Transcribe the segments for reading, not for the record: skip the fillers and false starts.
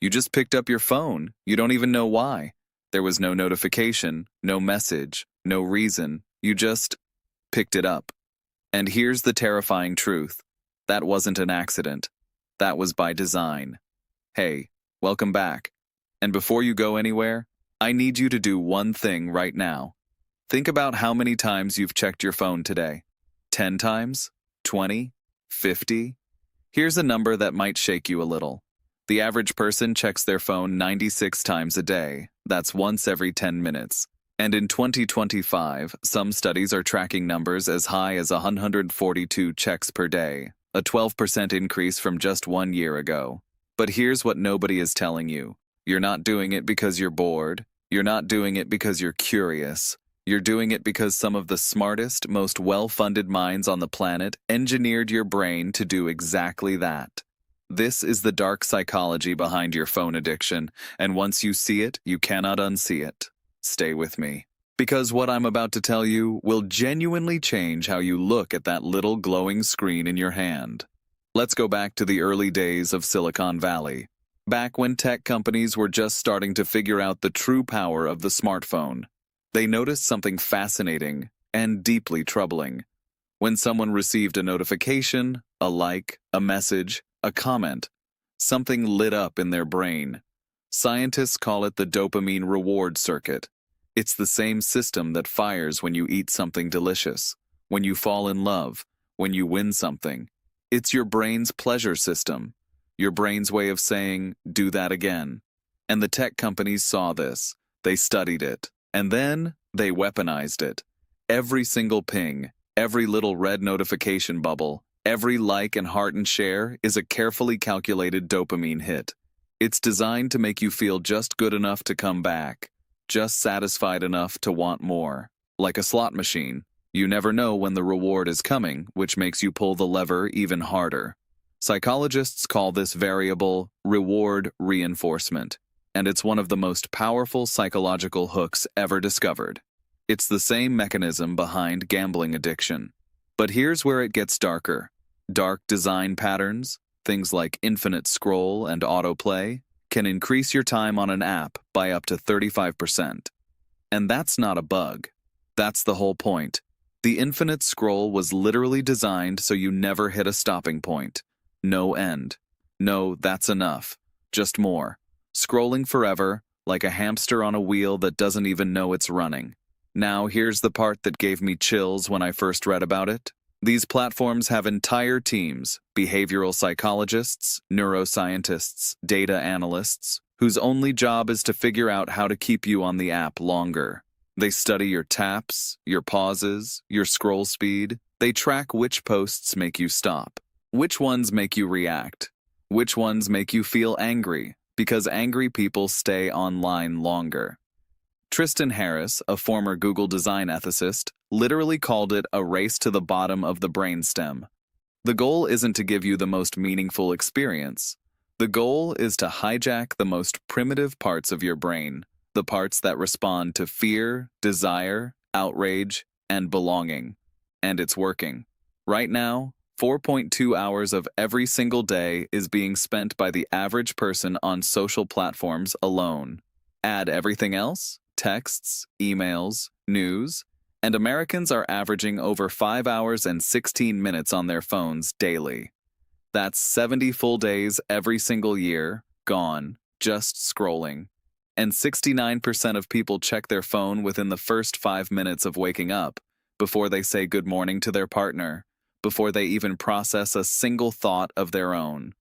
You just picked up your phone. You don't even know why. There was no notification, no message, no reason. You just picked it up. And here's the terrifying truth. That wasn't an accident. That was by design. Hey, welcome back. And before you go anywhere, I need you to do one thing right now. Think about how many times you've checked your phone today. 10 times? 20? 50? Here's a number that might shake you a little. The average person checks their phone 96 times a day. That's once every 10 minutes. And in 2025, some studies are tracking numbers as high as 142 checks per day, a 12% increase from just 1 year ago. But here's what nobody is telling you. You're not doing it because you're bored. You're not doing it because you're curious. You're doing it because some of the smartest, most well-funded minds on the planet engineered your brain to do exactly that. This is the dark psychology behind your phone addiction, and once you see it, you cannot unsee it. Stay with me. Because what I'm about to tell you will genuinely change how you look at that little glowing screen in your hand. Let's go back to the early days of Silicon Valley. Back when tech companies were just starting to figure out the true power of the smartphone. They noticed something fascinating and deeply troubling. When someone received a notification, a like, a message, a comment, something lit up in their brain. Scientists call it the dopamine reward circuit. It's the same system that fires when you eat something delicious, when you fall in love, when you win something. It's your brain's pleasure system, your brain's way of saying, do that again. And the tech companies saw this. They studied it. And then they weaponized it. Every single ping, every little red notification bubble, every like and heart and share is a carefully calculated dopamine hit. It's designed to make you feel just good enough to come back, just satisfied enough to want more. Like a slot machine, you never know when the reward is coming, which makes you pull the lever even harder. Psychologists call this variable reward reinforcement, and it's one of the most powerful psychological hooks ever discovered. It's the same mechanism behind gambling addiction. But here's where it gets darker. Dark design patterns, things like infinite scroll and autoplay, can increase your time on an app by up to 35%. And that's not a bug. That's the whole point. The infinite scroll was literally designed so you never hit a stopping point. No end. No, that's enough. Just more. Scrolling forever, like a hamster on a wheel that doesn't even know it's running. Now here's the part that gave me chills when I first read about it. These platforms have entire teams, behavioral psychologists, neuroscientists, data analysts, whose only job is to figure out how to keep you on the app longer. They study your taps, your pauses, your scroll speed. They track which posts make you stop, which ones make you react, which ones make you feel angry, because angry people stay online longer. Tristan Harris, a former Google design ethicist, literally called it a race to the bottom of the brainstem. The goal isn't to give you the most meaningful experience. The goal is to hijack the most primitive parts of your brain, the parts that respond to fear, desire, outrage, and belonging. And it's working. Right now, 4.2 hours of every single day is being spent by the average person on social platforms alone. Add everything else, texts, emails, news, and Americans are averaging over 5 hours and 16 minutes on their phones daily. That's 70 full days every single year, gone, just scrolling. And 69% of people check their phone within the first 5 minutes of waking up, before they say good morning to their partner, before they even process a single thought of their own.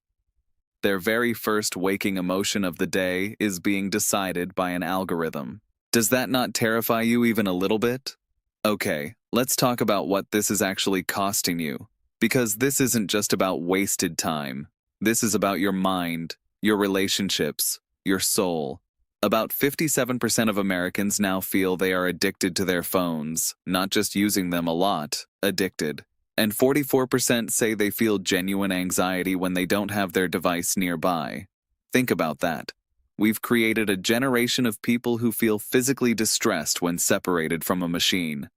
Their very first waking emotion of the day is being decided by an algorithm. Does that not terrify you even a little bit? Okay, let's talk about what this is actually costing you. Because this isn't just about wasted time. This is about your mind, your relationships, your soul. About 57% of Americans now feel they are addicted to their phones, not just using them a lot, addicted. And 44% say they feel genuine anxiety when they don't have their device nearby. Think about that. We've created a generation of people who feel physically distressed when separated from a machine.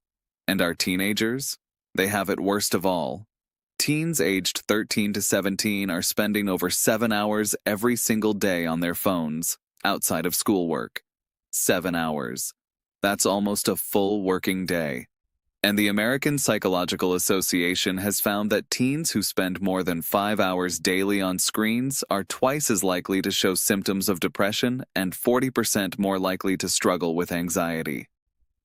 And our teenagers? They have it worst of all. Teens aged 13 to 17 are spending over 7 hours every single day on their phones, outside of schoolwork. 7 hours. That's almost a full working day. And the American Psychological Association has found that teens who spend more than 5 hours daily on screens are twice as likely to show symptoms of depression and 40% more likely to struggle with anxiety.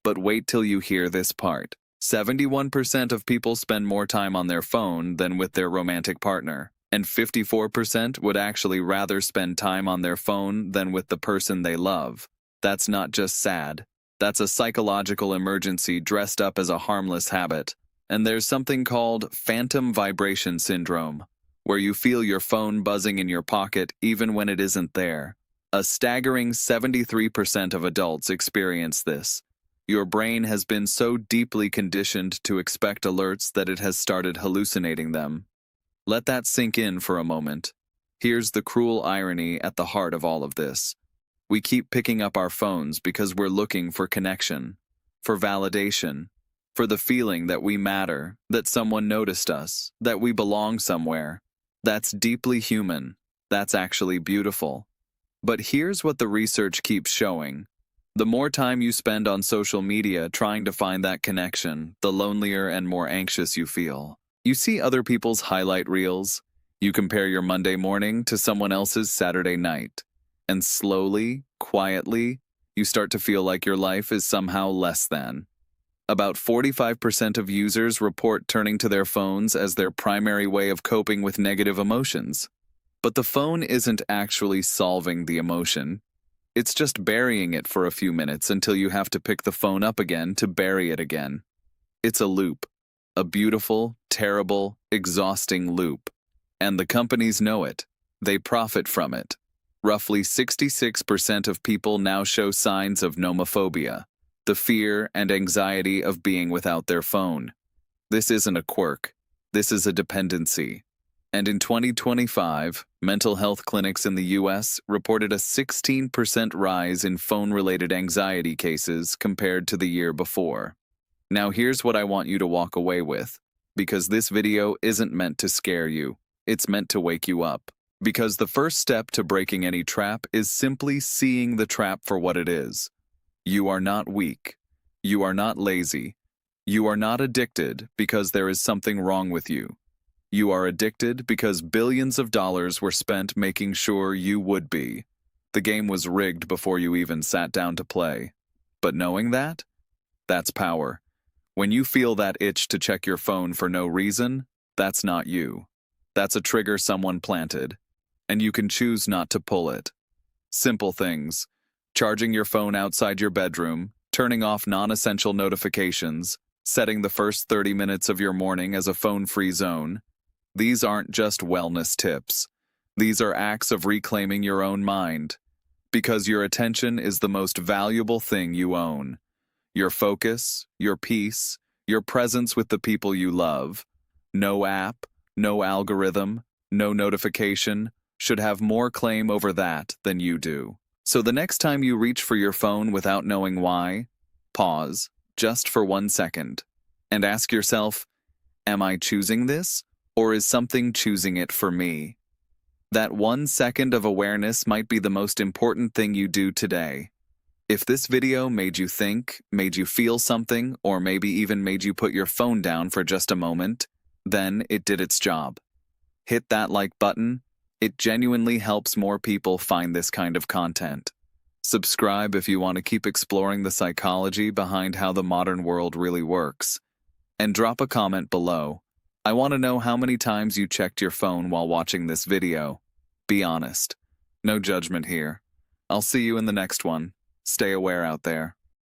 But wait till you hear this part. 71% of people spend more time on their phone than with their romantic partner, and 54% would actually rather spend time on their phone than with the person they love. That's not just sad. That's a psychological emergency dressed up as a harmless habit. And there's something called phantom vibration syndrome, where you feel your phone buzzing in your pocket even when it isn't there. A staggering 73% of adults experience this. Your brain has been so deeply conditioned to expect alerts that it has started hallucinating them. Let that sink in for a moment. Here's the cruel irony at the heart of all of this. We keep picking up our phones because we're looking for connection, for validation, for the feeling that we matter, that someone noticed us, that we belong somewhere. That's deeply human. That's actually beautiful. But here's what the research keeps showing. The more time you spend on social media trying to find that connection, the lonelier and more anxious you feel. You see other people's highlight reels. You compare your Monday morning to someone else's Saturday night. And slowly, quietly, you start to feel like your life is somehow less than. About 45% of users report turning to their phones as their primary way of coping with negative emotions. But the phone isn't actually solving the emotion. It's just burying it for a few minutes until you have to pick the phone up again to bury it again. It's a loop. A beautiful, terrible, exhausting loop. And the companies know it. They profit from it. Roughly 66% of people now show signs of nomophobia, the fear and anxiety of being without their phone. This isn't a quirk. This is a dependency. And in 2025, mental health clinics in the U.S. reported a 16% rise in phone-related anxiety cases compared to the year before. Now here's what I want you to walk away with, because this video isn't meant to scare you. It's meant to wake you up. Because the first step to breaking any trap is simply seeing the trap for what it is. You are not weak. You are not lazy. You are not addicted because there is something wrong with you. You are addicted because billions of dollars were spent making sure you would be. The game was rigged before you even sat down to play. But knowing that? That's power. When you feel that itch to check your phone for no reason, that's not you. That's a trigger someone planted. And you can choose not to pull it. Simple things. Charging your phone outside your bedroom, turning off non-essential notifications, setting the first 30 minutes of your morning as a phone-free zone. These aren't just wellness tips. These are acts of reclaiming your own mind. Because your attention is the most valuable thing you own. Your focus, your peace, your presence with the people you love. No app, no algorithm, no notification should have more claim over that than you do. So the next time you reach for your phone without knowing why, pause, just for 1 second, and ask yourself, am I choosing this, or is something choosing it for me? That 1 second of awareness might be the most important thing you do today. If this video made you think, made you feel something, or maybe even made you put your phone down for just a moment, then it did its job. Hit that like button. It genuinely helps more people find this kind of content. Subscribe if you want to keep exploring the psychology behind how the modern world really works. And drop a comment below. I want to know how many times you checked your phone while watching this video. Be honest. No judgment here. I'll see you in the next one. Stay aware out there.